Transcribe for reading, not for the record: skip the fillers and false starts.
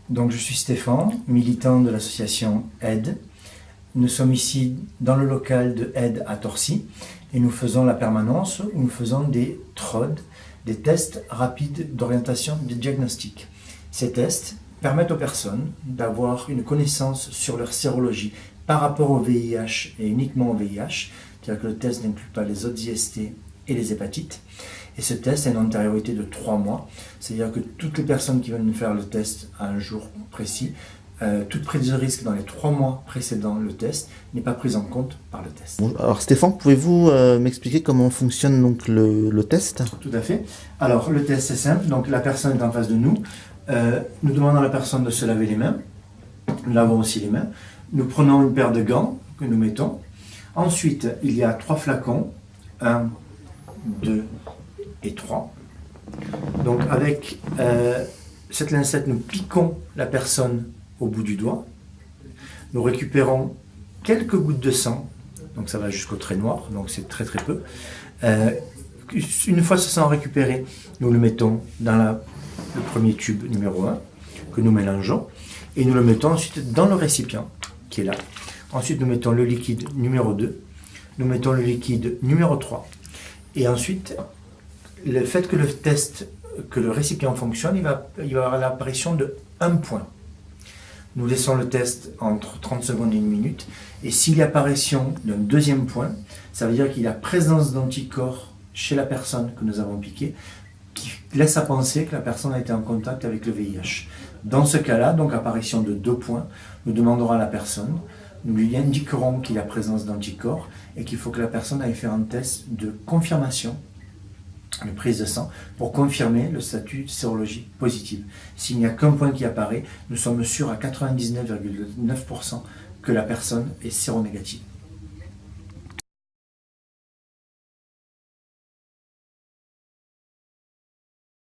Donc je suis Stéphane, militant de l'association AIDE. Nous sommes ici dans le local de AIDE à Torcy et nous faisons la permanence où nous faisons des TROD, des tests rapides d'orientation de diagnostic. Ces tests permettent aux personnes d'avoir une connaissance sur leur sérologie par rapport au VIH et uniquement au VIH, c'est-à-dire que le test n'inclut pas les autres IST et les hépatites. Et ce test a une antériorité de 3 mois, c'est-à-dire que toutes les personnes qui viennent faire le test à un jour précis, toute prise de risque dans les 3 mois précédant le test n'est pas prise en compte par le test. Bon, alors Stéphane, pouvez-vous m'expliquer comment fonctionne donc le test? Tout à fait. Alors le test est simple, donc la personne est en face de nous. Nous demandons à la personne de se laver les mains. Nous lavons aussi les mains. Nous prenons une paire de gants que nous mettons. Ensuite, il y a 3 flacons. 1, 2 et 3. Donc avec cette lincette, nous piquons la personne au bout du doigt. Nous récupérons quelques gouttes de sang. Donc ça va jusqu'au trait noir, donc c'est très très peu. Une fois ce sang récupéré, nous le mettons dans le premier tube numéro 1 que nous mélangeons et nous le mettons ensuite dans le récipient qui est là. Ensuite nous mettons le liquide numéro 2, nous mettons le liquide numéro 3 et ensuite le fait que le récipient fonctionne, il va y avoir l'apparition de 1 point. Nous laissons le test entre 30 secondes et 1 minute et s'il y a apparition d'un 2e point, ça veut dire qu'il y a présence d'anticorps chez la personne que nous avons piquée qui laisse à penser que la personne a été en contact avec le VIH. Dans ce cas-là, donc apparition de 2 points, nous demanderons à la personne, nous lui indiquerons qu'il y a présence d'anticorps et qu'il faut que la personne aille faire un test de confirmation, une prise de sang, pour confirmer le statut de sérologie positive. S'il n'y a qu'un point qui apparaît, nous sommes sûrs à 99,9% que la personne est séronégative.